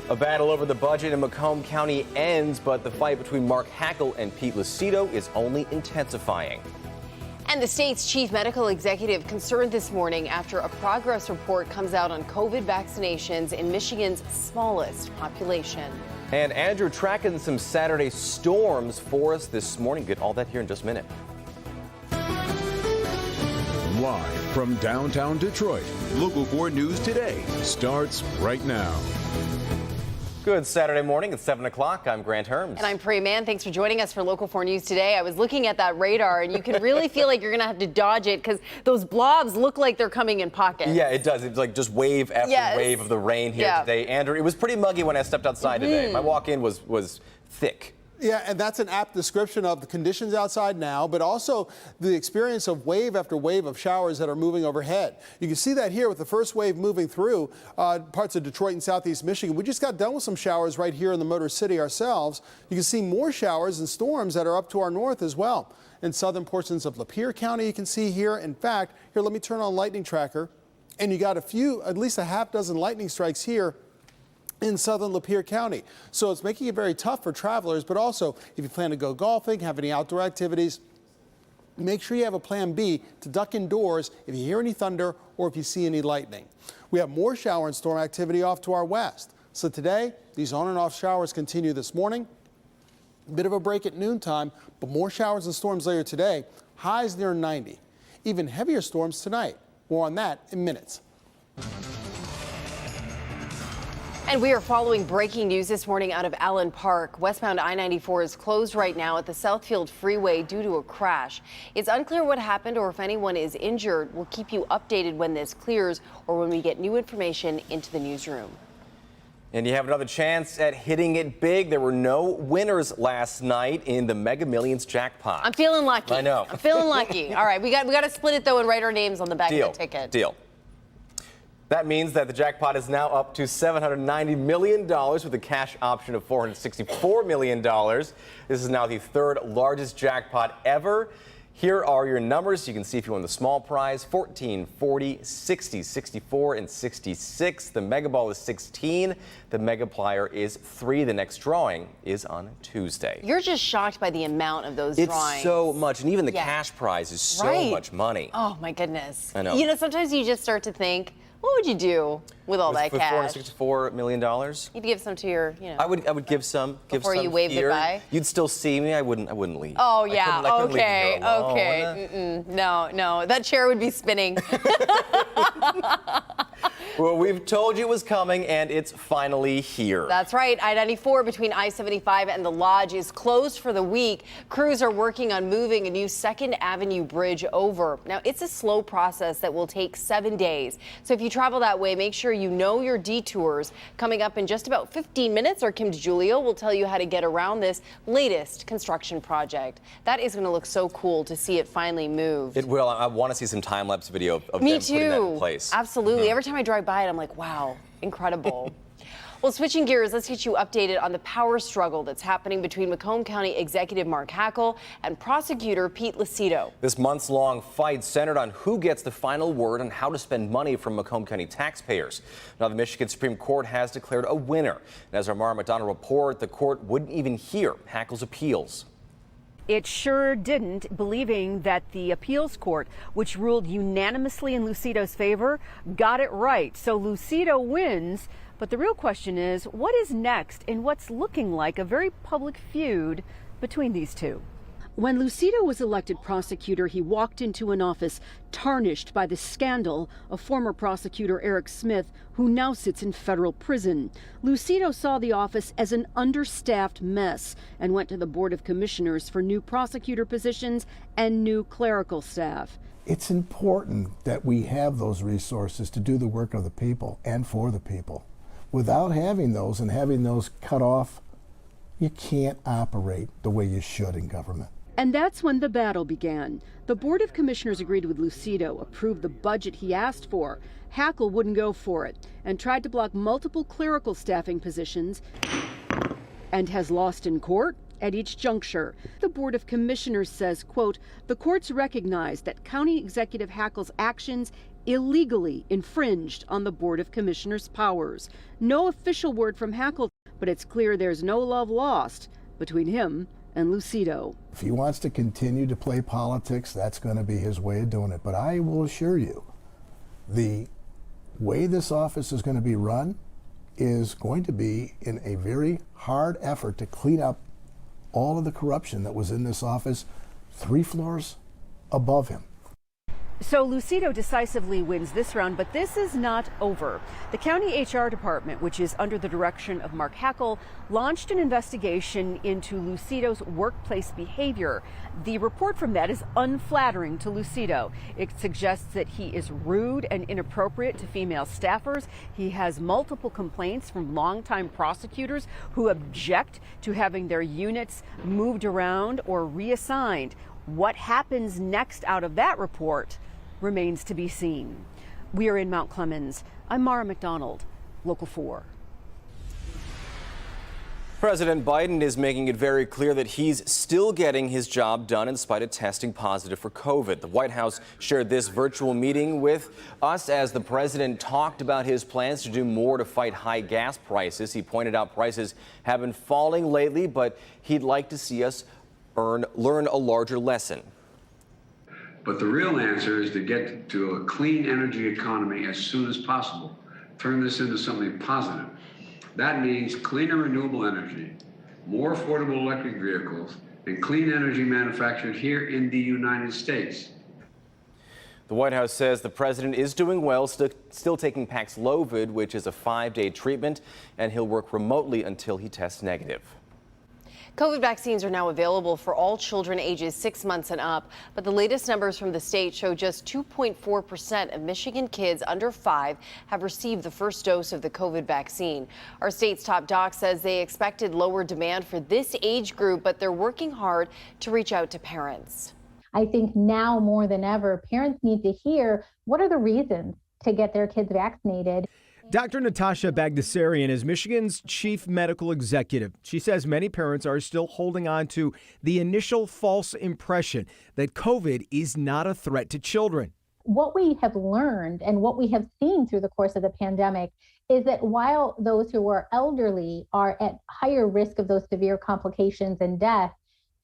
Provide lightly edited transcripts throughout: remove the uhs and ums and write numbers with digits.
A battle over the budget in Macomb County ends, but the fight between Mark Hackle and Pete Lucito is only intensifying. And the state's chief medical executive concerned this morning after a progress report comes out on COVID vaccinations in Michigan's smallest population. And Andrew tracking some Saturday storms for us this morning. Get all that here in just a minute. Live from downtown Detroit, Local 4 News Today starts right now. Good Saturday morning. It's 7 o'clock. I'm Grant Herms. And I'm Pree Mann. Thanks for joining us for Local 4 News Today. I was looking at that radar, and you can really feel like you're going to have to dodge it because those blobs look like they're coming in pockets. Yeah, it does. It's like just wave after wave of the rain here today. Andrew, it was pretty muggy when I stepped outside today. My walk-in was thick. Yeah, and that's an apt description of the conditions outside now, but also the experience of wave after wave of showers that are moving overhead. You can see that here with the first wave moving through parts of Detroit and southeast Michigan. We just got done with some showers right here in the Motor City ourselves. You can see more showers and storms that are up to our north as well. In southern portions of Lapeer County, you can see here. In fact, here, let me turn on lightning tracker. And you got at least a half dozen lightning strikes here in southern Lapeer County. So it's making it very tough for travelers, but also if you plan to go golfing, have any outdoor activities, make sure you have a plan B to duck indoors if you hear any thunder or if you see any lightning. We have more shower and storm activity off to our west. So today, these on and off showers continue this morning. A bit of a break at noontime, but more showers and storms later today. Highs near 90. Even heavier storms tonight. More on that in minutes. And we are following breaking news this morning out of Allen Park. Westbound I-94 is closed right now at the Southfield Freeway due to a crash. It's unclear what happened or if anyone is injured. We'll keep you updated when this clears or when we get new information into the newsroom. And you have another chance at hitting it big. There were no winners last night in the Mega Millions jackpot. I'm feeling lucky. I know. I'm feeling lucky. All right, we got to split it though and write our names on the back of the ticket. Deal. That means that the jackpot is now up to $790 million with a cash option of $464 million. This is now the third largest jackpot ever. Here are your numbers. You can see if you won the small prize, 14, 40, 60, 64, and 66. The Mega Ball is 16. The Megaplier is 3. The next drawing is on Tuesday. You're just shocked by the amount of those drawings. It's so much, and even the cash prize is so much money. Oh, my goodness. I know. You know, sometimes you just start to think, what would you do with all that cash? $464 million. You'd give some to your, you know. I would give some. Before you waved here. goodbye? You'd still see me. I wouldn't leave. Oh, yeah. I couldn't leave you Okay. alone. Okay. No. That chair would be spinning. Well, we've told you it was coming, and it's finally here. That's right. I-94 between I-75 and the Lodge is closed for the week. Crews are working on moving a new 2nd Avenue bridge over. Now, it's a slow process that will take 7 days. So if you travel that way, make sure you know your detours. Coming up in just about 15 minutes, our Kim DiGiulio will tell you how to get around this latest construction project. That is going to look so cool to see it finally moved. It will. I want to see some time-lapse video of them Me putting that in too. place. Absolutely. Every time I drive by it, I'm like, wow, incredible. Well, switching gears, let's get you updated on the power struggle that's happening between Macomb County Executive Mark Hackle and prosecutor Pete Lucito. This months-long fight centered on who gets the final word on how to spend money from Macomb County taxpayers. Now, the Michigan Supreme Court has declared a winner. And as our Mara McDonald report, the court wouldn't even hear Hackle's appeals. It sure didn't, believing that the appeals court, which ruled unanimously in Lucito's favor, got it right. So Lucito wins. But the real question is, what is next in what's looking like a very public feud between these two? When Lucito was elected prosecutor, he walked into an office tarnished by the scandal of former prosecutor Eric Smith, who now sits in federal prison. Lucito saw the office as an understaffed mess and went to the Board of Commissioners for new prosecutor positions and new clerical staff. It's important that we have those resources to do the work of the people and for the people. Without having those and having those cut off, you can't operate the way you should in government. And that's when the battle began. The Board of Commissioners agreed with Lucito, approved the budget he asked for. Hackle wouldn't go for it and tried to block multiple clerical staffing positions and has lost in court at each juncture. The Board of Commissioners says, quote, the courts recognize that County Executive Hackle's actions illegally infringed on the Board of Commissioners' powers. No official word from Hackle, but it's clear there's no love lost between him and Lucito. If he wants to continue to play politics, that's going to be his way of doing it. But I will assure you, the way this office is going to be run is going to be in a very hard effort to clean up all of the corruption that was in this office 3 floors above him. So Lucito decisively wins this round, but this is not over. The county HR department, which is under the direction of Mark Hackle, launched an investigation into Lucito's workplace behavior. The report from that is unflattering to Lucito. It suggests that he is rude and inappropriate to female staffers. He has multiple complaints from longtime prosecutors who object to having their units moved around or reassigned. What happens next out of that report remains to be seen. We are in Mount Clemens. I'm Mara McDonald, Local 4. President Biden is making it very clear that he's still getting his job done in spite of testing positive for COVID. The White House shared this virtual meeting with us as the president talked about his plans to do more to fight high gas prices. He pointed out prices have been falling lately, but he'd like to see us learn a larger lesson. But the real answer is to get to a clean energy economy as soon as possible. Turn this into something positive. That means cleaner renewable energy, more affordable electric vehicles, and clean energy manufactured here in the United States. The White House says the president is doing well, still taking Paxlovid, which is a 5-day treatment, and he'll work remotely until he tests negative. COVID vaccines are now available for all children ages 6 months and up, but the latest numbers from the state show just 2.4% of Michigan kids under 5 have received the first dose of the COVID vaccine. Our state's top doc says they expected lower demand for this age group, but they're working hard to reach out to parents. I think now more than ever, parents need to hear what are the reasons to get their kids vaccinated. Dr. Natasha Bagdasarian is Michigan's chief medical executive. She says many parents are still holding on to the initial false impression that COVID is not a threat to children. What we have learned and what we have seen through the course of the pandemic is that while those who are elderly are at higher risk of those severe complications and death,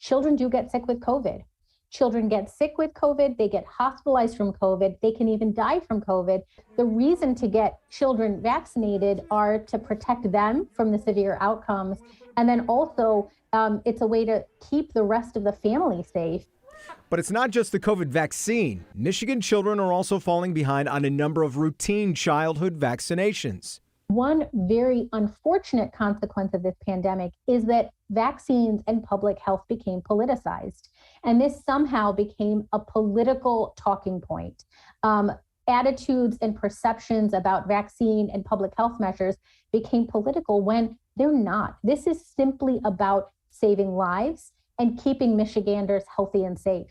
children do get sick with COVID. Children get sick with COVID, they get hospitalized from COVID, they can even die from COVID. The reason to get children vaccinated are to protect them from the severe outcomes. And then also, it's a way to keep the rest of the family safe. But it's not just the COVID vaccine. Michigan children are also falling behind on a number of routine childhood vaccinations. One very unfortunate consequence of this pandemic is that vaccines and public health became politicized. And this somehow became a political talking point. Attitudes and perceptions about vaccine and public health measures became political when they're not. This is simply about saving lives and keeping Michiganders healthy and safe.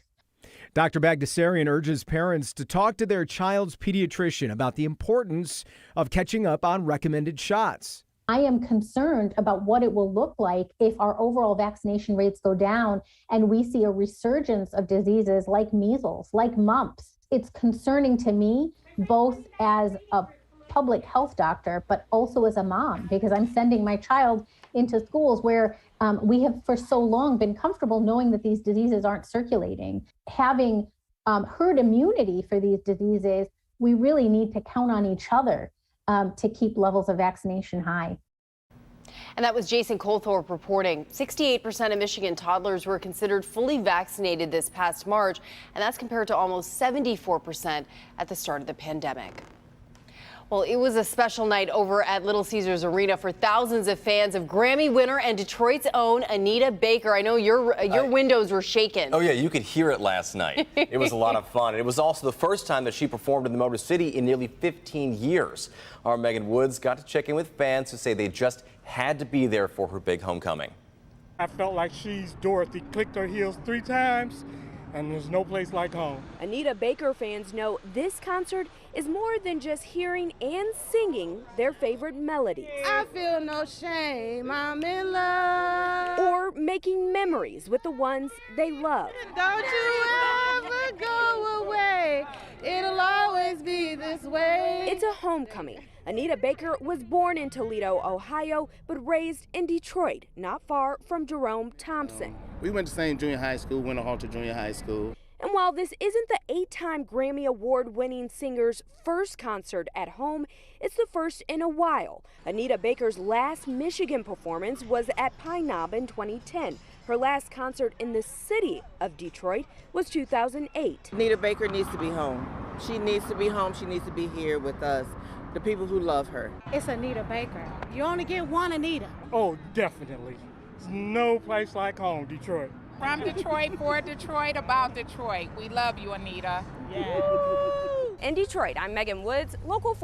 Dr. Bagdasarian urges parents to talk to their child's pediatrician about the importance of catching up on recommended shots. I am concerned about what it will look like if our overall vaccination rates go down and we see a resurgence of diseases like measles, like mumps. It's concerning to me, both as a public health doctor, but also as a mom, because I'm sending my child into schools where we have for so long been comfortable knowing that these diseases aren't circulating. Having herd immunity for these diseases, we really need to count on each other to keep levels of vaccination high. And that was Jason Colthorpe reporting. 68% of Michigan toddlers were considered fully vaccinated this past March, and that's compared to almost 74% at the start of the pandemic. Well, it was a special night over at Little Caesars Arena for thousands of fans of Grammy winner and Detroit's own Anita Baker. I know your windows were shaking. Oh, yeah, you could hear it last night. It was a lot of fun. It was also the first time that she performed in the Motor City in nearly 15 years. Our Megan Woods got to check in with fans who say they just had to be there for her big homecoming. I felt like she's Dorothy, clicked her heels 3 times, and there's no place like home. Anita Baker fans know this concert is more than just hearing and singing their favorite melodies. I feel no shame, I'm in love. Or making memories with the ones they love. Don't you ever go away. It'll always be this way. It's a homecoming. Anita Baker was born in Toledo, Ohio, but raised in Detroit, not far from Jerome Thompson. We went to the same junior high school, went to Halter Junior High School. And while this isn't the 8-time Grammy Award-winning singer's first concert at home, it's the first in a while. Anita Baker's last Michigan performance was at Pine Knob in 2010. Her last concert in the city of Detroit was 2008. Anita Baker needs to be home. She needs to be home. She needs to be here with us, the people who love her. It's Anita Baker. You only get one Anita. Oh, definitely. There's no place like home, Detroit. From Detroit, for Detroit, about Detroit. We love you, Anita. In Detroit, I'm Megan Woods, Local 4.